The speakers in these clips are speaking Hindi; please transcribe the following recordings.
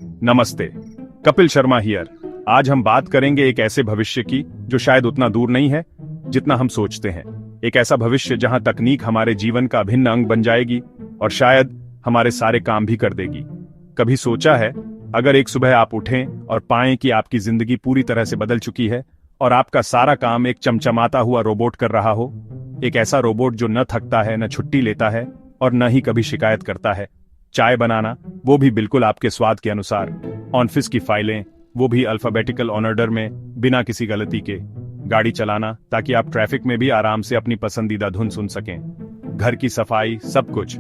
नमस्ते। कपिल शर्मा हियर। आज हम बात करेंगे एक ऐसे भविष्य की जो शायद उतना दूर नहीं है जितना हम सोचते हैं। एक ऐसा भविष्य जहां तकनीक हमारे जीवन का अभिन्न अंग बन जाएगी और शायद हमारे सारे काम भी कर देगी। कभी सोचा है, अगर एक सुबह आप उठें और पाएं कि आपकी जिंदगी पूरी तरह से बदल चुकी है और आपका सारा काम एक चमचमाता हुआ रोबोट कर रहा हो। एक ऐसा रोबोट जो न थकता है, न छुट्टी लेता है और न ही कभी शिकायत करता है। चाय बनाना, वो भी बिल्कुल आपके स्वाद के अनुसार। ऑफिस की फाइलें, वो भी अल्फाबेटिकल ऑर्डर में, बिना किसी गलती के। गाड़ी चलाना ताकि आप ट्रैफिक में भी आराम से अपनी पसंदीदा धुन सुन सकें। घर की सफाई, सब कुछ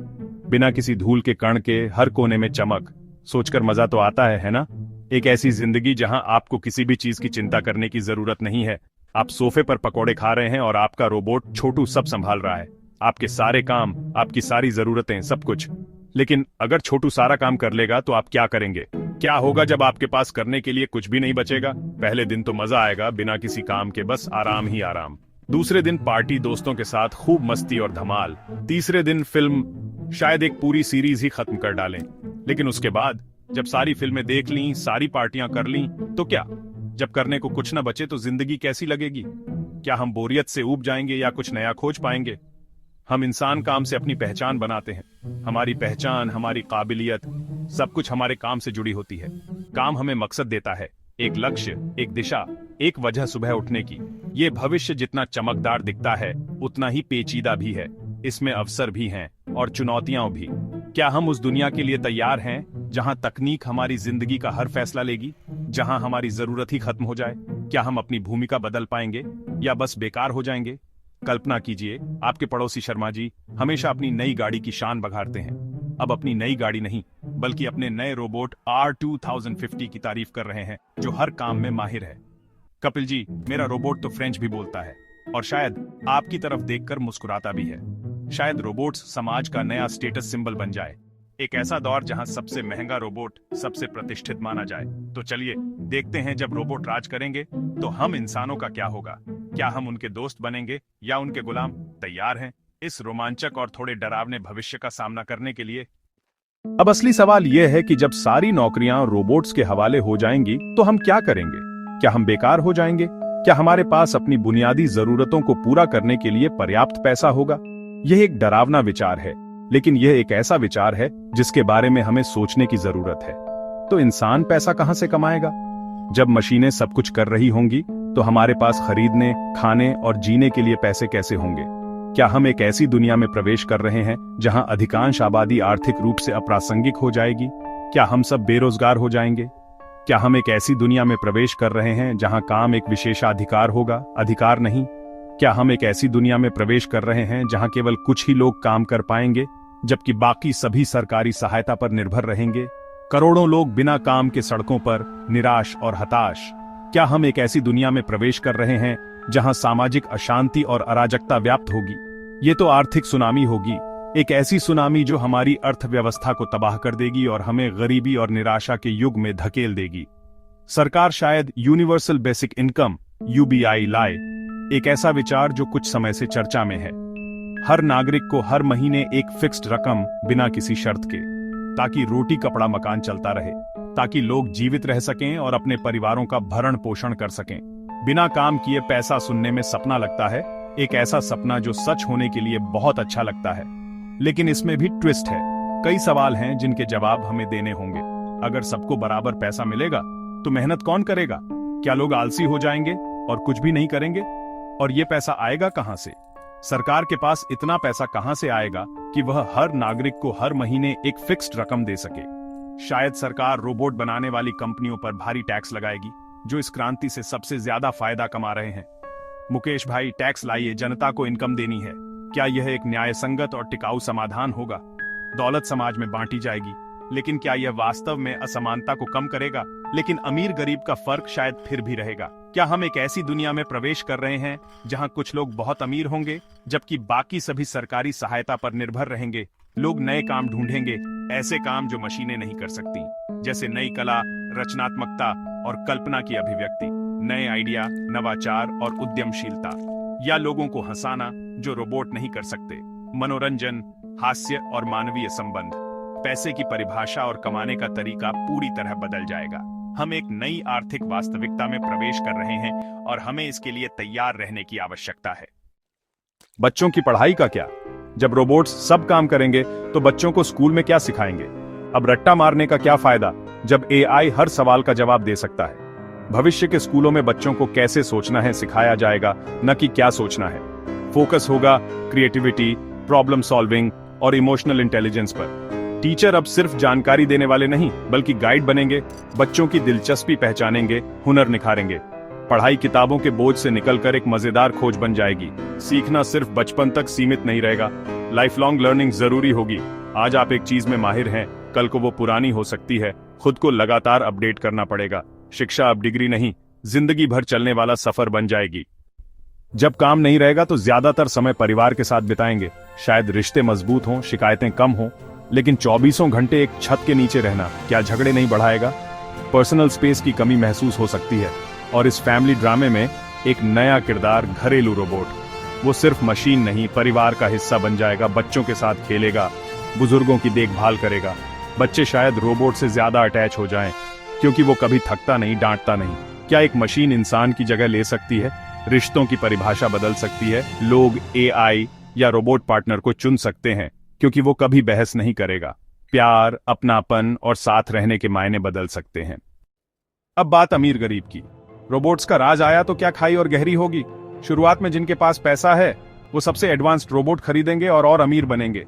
बिना किसी धूल के कण के, हर कोने में चमक। सोचकर मजा तो आता है ना? एक ऐसी जिंदगी जहां आपको किसी भी चीज की चिंता करने की जरूरत नहीं है। आप सोफे पर पकौड़े खा रहे हैं और आपका रोबोट छोटू सब संभाल रहा है। आपके सारे काम, आपकी सारी जरूरतें, सब कुछ। लेकिन अगर छोटू सारा काम कर लेगा तो आप क्या करेंगे? क्या होगा जब आपके पास करने के लिए कुछ भी नहीं बचेगा? पहले दिन तो मजा आएगा, बिना किसी काम के, बस आराम ही आराम। दूसरे दिन पार्टी, दोस्तों के साथ खूब मस्ती और धमाल। तीसरे दिन फिल्म, शायद एक पूरी सीरीज ही खत्म कर डालें। लेकिन उसके बाद जब सारी फिल्में देख लीं, सारी पार्टियां कर लीं, तो क्या? जब करने को कुछ न बचे तो जिंदगी कैसी लगेगी? क्या हम बोरियत से ऊब जाएंगे या कुछ नया खोज पाएंगे? हम इंसान काम से अपनी पहचान बनाते हैं। हमारी पहचान, हमारी काबिलियत, सब कुछ हमारे काम से जुड़ी होती है। काम हमें मकसद देता है, एक लक्ष्य, एक दिशा, एक वजह सुबह उठने की। ये भविष्य जितना चमकदार दिखता है उतना ही पेचीदा भी है। इसमें अवसर भी हैं और चुनौतियां भी। क्या हम उस दुनिया के लिए तैयार हैं जहां तकनीक हमारी जिंदगी का हर फैसला लेगी, जहां हमारी जरूरत ही खत्म हो जाए? क्या हम अपनी भूमिका बदल पाएंगे या बस बेकार हो जाएंगे? कल्पना कीजिए, आपके पड़ोसी शर्मा जी हमेशा अपनी नई गाड़ी की शान बघारते हैं। अब अपनी नई गाड़ी नहीं, बल्कि अपने नए रोबोट R2050 की तारीफ कर रहे हैं, जो हर काम में माहिर है। कपिल जी, मेरा रोबोट तो फ्रेंच भी बोलता है और शायद आपकी तरफ देखकर मुस्कुराता भी है। शायद रोबोट्स समाज का नया स्टेटस सिंबल बन जाए। एक ऐसा दौर जहां सबसे महंगा रोबोट सबसे प्रतिष्ठित माना जाए। तो चलिए देखते हैं, जब रोबोट राज करेंगे तो हम इंसानों का क्या होगा? क्या हम उनके दोस्त बनेंगे या उनके गुलाम? तैयार हैं इस रोमांचक और थोड़े डरावने भविष्य का सामना करने के लिए? अब असली सवाल यह है कि जब सारी नौकरियां रोबोट्स के हवाले हो जाएंगी तो हम क्या करेंगे? क्या हम बेकार हो जाएंगे? क्या हमारे पास अपनी बुनियादी जरूरतों को पूरा करने के लिए पर्याप्त पैसा होगा? यह एक डरावना विचार है, लेकिन यह एक ऐसा विचार है जिसके बारे में हमें सोचने की जरूरत है। तो इंसान पैसा कहां से कमाएगा? जब मशीनें सब कुछ कर रही होंगी तो हमारे पास खरीदने, खाने और जीने के लिए पैसे कैसे होंगे? क्या हम एक ऐसी दुनिया में प्रवेश कर रहे हैं जहां अधिकांश आबादी आर्थिक रूप से अप्रासंगिक हो जाएगी? क्या हम सब बेरोजगार हो जाएंगे? क्या हम एक ऐसी दुनिया में प्रवेश कर रहे हैं जहां काम एक विशेषाधिकार होगा, अधिकार नहीं? क्या हम एक ऐसी दुनिया में प्रवेश कर रहे हैं जहां केवल कुछ ही लोग काम कर पाएंगे, जबकि बाकी सभी सरकारी सहायता पर निर्भर रहेंगे? करोड़ों लोग बिना काम के सड़कों पर, निराश और हताश। क्या हम एक ऐसी दुनिया में प्रवेश कर रहे हैं जहां सामाजिक अशांति और अराजकता व्याप्त होगी? ये तो आर्थिक सुनामी होगी, एक ऐसी सुनामी जो हमारी अर्थव्यवस्था को तबाह कर देगी और हमें गरीबी और निराशा के युग में धकेल देगी। सरकार शायद यूनिवर्सल बेसिक इनकम (UBI) लाए, एक ऐसा विचार जो कुछ समय से चर्चा में है। हर नागरिक को हर महीने एक फिक्स्ड रकम, बिना किसी शर्त के, ताकि रोटी कपड़ा मकान चलता रहे, ताकि लोग जीवित रह सकें और अपने परिवारों का भरण पोषण कर सकें। बिना काम किए पैसा सुनने में सपना लगता है, एक ऐसा सपना जो सच होने के लिए बहुत अच्छा लगता है। लेकिन इसमें भी ट्विस्ट है। कई सवाल हैं जिनके जवाब हमें देने होंगे। अगर सबको बराबर पैसा मिलेगा तो मेहनत कौन करेगा? क्या लोग आलसी हो जाएंगे और कुछ भी नहीं करेंगे? और ये पैसा आएगा कहां से? सरकार के पास इतना पैसा कहां से आएगा कि वह हर नागरिक को हर महीने एक फिक्स्ड रकम दे सके? शायद सरकार रोबोट बनाने वाली कंपनियों पर भारी टैक्स लगाएगी, जो इस क्रांति से सबसे ज्यादा फायदा कमा रहे हैं। मुकेश भाई, टैक्स लाइए, जनता को इनकम देनी है। क्या यह एक न्यायसंगत और टिकाऊ समाधान होगा? दौलत समाज में बांटी जाएगी, लेकिन क्या यह वास्तव में असमानता को कम करेगा? लेकिन अमीर गरीब का फर्क शायद फिर भी रहेगा। क्या हम एक ऐसी दुनिया में प्रवेश कर रहे हैं जहां कुछ लोग बहुत अमीर होंगे, जबकि बाकी सभी सरकारी सहायता पर निर्भर रहेंगे? लोग नए काम ढूंढेंगे, ऐसे काम जो मशीनें नहीं कर सकती, जैसे नई कला, रचनात्मकता और कल्पना की अभिव्यक्ति, नए आइडिया, नवाचार और उद्यमशीलता। या लोगों को हंसाना, जो रोबोट नहीं कर सकते, मनोरंजन, हास्य और मानवीय संबंध। पैसे की परिभाषा और कमाने का तरीका पूरी तरह बदल जाएगा। हम एक नई आर्थिक वास्तविकता में प्रवेश कर रहे हैं और हमें इसके लिए तैयार रहने की आवश्यकता है। बच्चों की पढ़ाई का क्या? जब रोबोट्स सब काम करेंगे तो बच्चों को स्कूल में क्या सिखाएंगे? अब रट्टा मारने का क्या फायदा जब एआई हर सवाल का जवाब दे सकता है? भविष्य के स्कूलों में बच्चों को कैसे सोचना है सिखाया जाएगा, न कि क्या सोचना है। फोकस होगा क्रिएटिविटी, प्रॉब्लम सॉल्विंग और इमोशनल इंटेलिजेंस पर। टीचर अब सिर्फ जानकारी देने वाले नहीं बल्कि गाइड बनेंगे, बच्चों की दिलचस्पी पहचानेंगे, हुनर निखारेंगे। पढ़ाई किताबों के बोझ से निकलकर एक मजेदार खोज बन जाएगी। सीखना सिर्फ बचपन तक सीमित नहीं रहेगा, लाइफ लॉन्ग लर्निंग जरूरी होगी। आज आप एक चीज में माहिर हैं, कल को वो पुरानी हो सकती है। खुद को लगातार अपडेट करना पड़ेगा। शिक्षा अब डिग्री नहीं, जिंदगी भर चलने वाला सफर बन जाएगी। जब काम नहीं रहेगा तो ज्यादातर समय परिवार के साथ बिताएंगे। शायद रिश्ते मजबूत हों, शिकायतें कम हों, लेकिन 24 घंटे एक छत के नीचे रहना क्या झगड़े नहीं बढ़ाएगा? पर्सनल स्पेस की कमी महसूस हो सकती है। और इस फैमिली ड्रामे में एक नया किरदार, घरेलू रोबोट। वो सिर्फ मशीन नहीं, परिवार का हिस्सा बन जाएगा। बच्चों के साथ खेलेगा, बुजुर्गों की देखभाल करेगा। बच्चे शायद रोबोट से ज्यादा अटैच हो जाएं, क्योंकि वो कभी थकता नहीं, डांटता नहीं। क्या एक मशीन इंसान की जगह ले सकती है? रिश्तों की परिभाषा बदल सकती है। लोग एआई या रोबोट पार्टनर को चुन सकते हैं, क्योंकि वो कभी बहस नहीं करेगा। प्यार, अपनापन और साथ रहने के मायने बदल सकते हैं। अब बात अमीर गरीब की। रोबोट्स का राज आया तो क्या खाई और गहरी होगी। शुरुआत में जिनके पास पैसा है वो सबसे एडवांस्ड रोबोट खरीदेंगे और अमीर बनेंगे।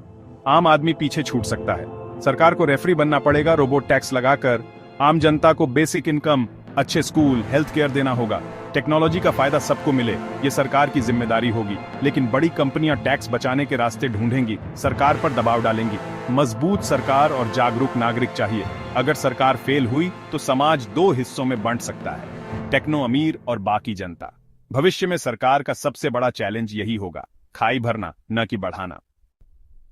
आम आदमी पीछे छूट सकता है। सरकार को रेफरी बनना पड़ेगा, रोबोट टैक्स लगाकर आम जनता को बेसिक इनकम, अच्छे स्कूल, हेल्थ केयर देना होगा। टेक्नोलॉजी का फायदा सबको मिले, ये सरकार की जिम्मेदारी होगी। लेकिन बड़ी कंपनियां टैक्स बचाने के रास्ते ढूंढेंगी, सरकार पर दबाव डालेंगी। मजबूत सरकार और जागरूक नागरिक चाहिए। अगर सरकार फेल हुई तो समाज दो हिस्सों में बंट सकता है, टेक्नो अमीर और बाकी जनता। भविष्य में सरकार का सबसे बड़ा चैलेंज यही होगा, खाई भरना न कि बढ़ाना।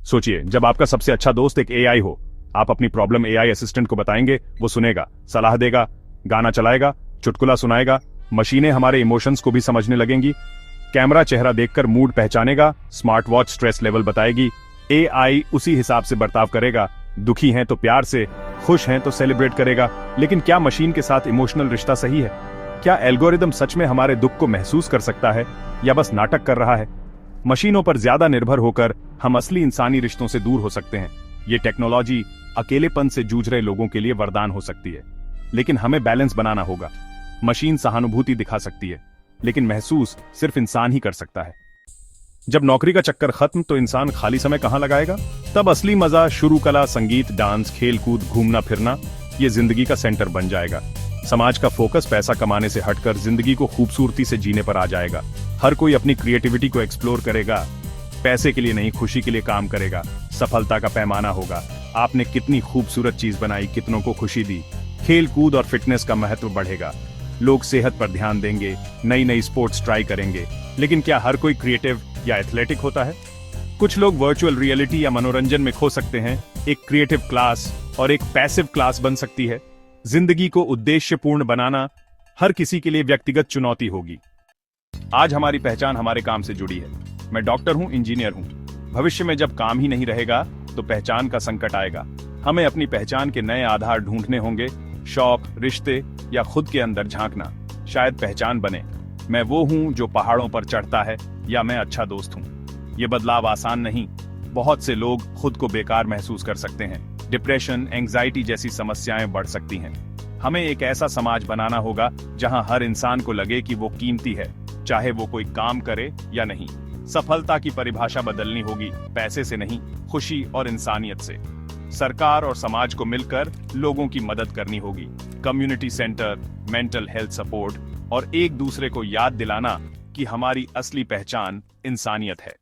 सोचिए, जब आपका सबसे अच्छा दोस्त एक एआई हो, आप अपनी प्रॉब्लम एआई असिस्टेंट को बताएंगे, वो सुनेगा, सलाह देगा, गाना चलाएगा, चुटकुला सुनाएगा। मशीनें हमारे इमोशंस को भी समझने लगेंगी। कैमरा चेहरा देखकर मूड पहचानेगा, स्मार्ट वॉच स्ट्रेस लेवल बताएगी। एआई उसी हिसाब से बर्ताव करेगा। दुखी हैं तो प्यार से, खुश हैं तो सेलिब्रेट करेगा। लेकिन क्या मशीन के साथ इमोशनल रिश्ता सही है? क्या एल्गोरिदम सच में हमारे दुख को महसूस कर सकता है या बस नाटक कर रहा है? मशीनों पर ज्यादा निर्भर होकर हम असली इंसानी रिश्तों से दूर हो सकते हैं। ये टेक्नोलॉजी अकेलेपन से जूझ रहे लोगों के लिए वरदान हो सकती है, लेकिन हमें बैलेंस बनाना होगा। मशीन सहानुभूति दिखा सकती है, लेकिन महसूस सिर्फ इंसान ही कर सकता है। जब नौकरी का चक्कर खत्म तो इंसान खाली समय कहां लगाएगा? तब असली मजा शुरू कला, संगीत, डांस, खेल कूद, घूमना फिरना, ये जिंदगी का सेंटर बन जाएगा। समाज का फोकस पैसा कमाने से हटकर जिंदगी को खूबसूरती से जीने पर आ जाएगा। हर कोई अपनी क्रिएटिविटी को एक्सप्लोर करेगा, पैसे के लिए नहीं, खुशी के लिए काम करेगा। सफलता का पैमाना होगा, आपने कितनी खूबसूरत चीज बनाई, कितनों को खुशी दी। खेल कूद और फिटनेस का महत्व बढ़ेगा। लोग सेहत पर ध्यान देंगे, नई नई स्पोर्ट्स ट्राई करेंगे। लेकिन क्या हर कोई क्रिएटिव या एथलेटिक होता है? कुछ लोग वर्चुअल रियलिटी या मनोरंजन में खो सकते हैं। एक क्रिएटिव क्लास और एक पैसिव क्लास बन सकती है। जिंदगी को उद्देश्यपूर्ण बनाना हर किसी के लिए व्यक्तिगत चुनौती होगी। आज हमारी पहचान हमारे काम से जुड़ी है। मैं डॉक्टर हूं, इंजीनियर हूं। भविष्य में जब काम ही नहीं रहेगा तो पहचान का संकट आएगा। हमें अपनी पहचान के नए आधार ढूंढने होंगे। शौक, रिश्ते या खुद के अंदर झांकना शायद पहचान बने। मैं वो हूं जो पहाड़ों पर चढ़ता है, या मैं अच्छा दोस्त हूं। ये बदलाव आसान नहीं। बहुत से लोग खुद को बेकार महसूस कर सकते हैं। डिप्रेशन, एंग्जाइटी जैसी समस्याएं बढ़ सकती हैं। हमें एक ऐसा समाज बनाना होगा जहां हर इंसान को लगे कि वो कीमती है, चाहे वो कोई काम करे या नहीं। सफलता की परिभाषा बदलनी होगी, पैसे से नहीं, खुशी और इंसानियत से। सरकार और समाज को मिलकर लोगों की मदद करनी होगी। Community centre, mental health support और एक दूसरे को याद दिलाना कि हमारी असली पहचान इंसानियत है।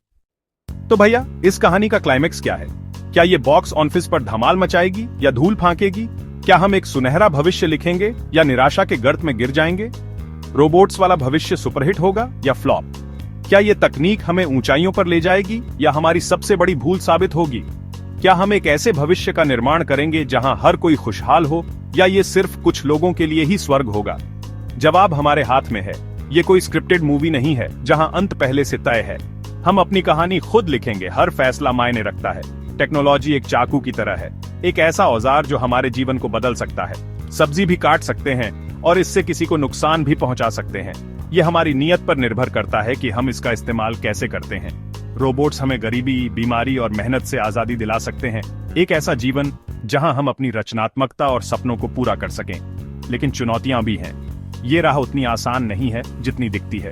तो भैया, इस कहानी का क्लाइमेक्स क्या है? क्या ये बॉक्स ऑफिस पर धमाल मचाएगी या धूल फांकेगी? क्या हम एक सुनहरा भविष्य लिखेंगे या निराशा के गर्त में गिर जाएंगे? रोबोट्स वाला भविष्य सुपरहिट होगा या फ्लॉप? क्या ये तकनीक हमें ऊंचाइयों पर ले जाएगी या हमारी सबसे बड़ी भूल साबित होगी? क्या हम एक ऐसे भविष्य का निर्माण करेंगे जहां हर कोई खुशहाल हो, या ये सिर्फ कुछ लोगों के लिए ही स्वर्ग होगा? जवाब हमारे हाथ में है। ये कोई स्क्रिप्टेड मूवी नहीं है जहां अंत पहले से तय है। हम अपनी कहानी खुद लिखेंगे, हर फैसला मायने रखता है। टेक्नोलॉजी एक चाकू की तरह है, एक ऐसा औजार जो हमारे जीवन को बदल सकता है। सब्जी भी काट सकते हैं और इससे किसी को नुकसान भी पहुंचा सकते हैं। यह हमारी नीयत पर निर्भर करता है कि हम इसका इस्तेमाल कैसे करते हैं। रोबोट्स हमें गरीबी, बीमारी और मेहनत से आजादी दिला सकते हैं, एक ऐसा जीवन जहां हम अपनी रचनात्मकता और सपनों को पूरा कर सकें। लेकिन चुनौतियां भी हैं। ये राह उतनी आसान नहीं है जितनी दिखती है।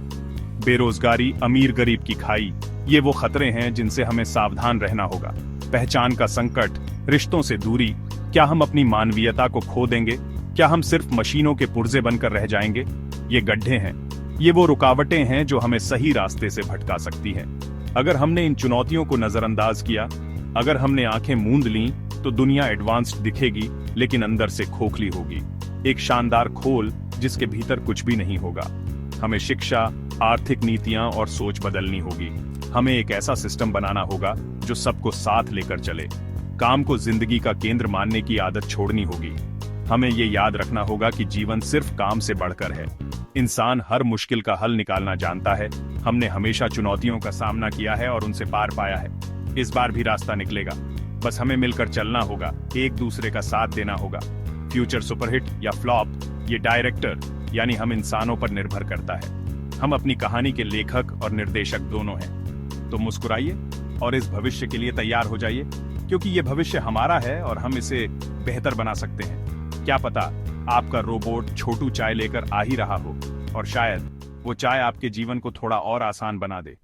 बेरोजगारी, अमीर गरीब की खाई, ये वो खतरे हैं जिनसे हमें सावधान रहना होगा। पहचान का संकट, रिश्तों से दूरी, क्या हम अपनी मानवीयता को खो देंगे? क्या हम सिर्फ मशीनों के पुर्जे बनकर रह जाएंगे? ये गड्ढे हैं, ये वो रुकावटें हैं जो हमें सही रास्ते से भटका सकती हैं। अगर हमने इन चुनौतियों को नजरअंदाज किया, अगर हमने आंखें मूंद लीं, तो दुनिया एडवांस्ड दिखेगी लेकिन अंदर से खोखली होगी। एक शानदार खोल जिसके भीतर कुछ भी नहीं होगा। हमें शिक्षा, आर्थिक नीतियां और सोच बदलनी होगी। हमें एक ऐसा सिस्टम बनाना होगा जो सबको साथ लेकर चले। काम को जिंदगी का केंद्र मानने की आदत छोड़नी होगी। हमें ये याद रखना होगा कि जीवन सिर्फ काम से बढ़कर है। इंसान हर मुश्किल का हल निकालना जानता है। हमने हमेशा चुनौतियों का सामना किया है और उनसे पार पाया है। इस बार भी रास्ता निकलेगा। बस हमें मिलकर चलना होगा, एक दूसरे का साथ देना होगा। फ्यूचर सुपरहिट या फ्लॉप, ये डायरेक्टर यानी हम इंसानों पर निर्भर करता है। हम अपनी कहानी के लेखक और निर्देशक दोनों हैं। तो मुस्कुराइए और इस भविष्य के लिए तैयार हो जाइए, क्योंकि ये भविष्य हमारा है और हम इसे बेहतर बना सकते हैं। क्या पता आपका रोबोट छोटू चाय लेकर आ ही रहा हो, और शायद वो चाय आपके जीवन को थोड़ा और आसान बना दे।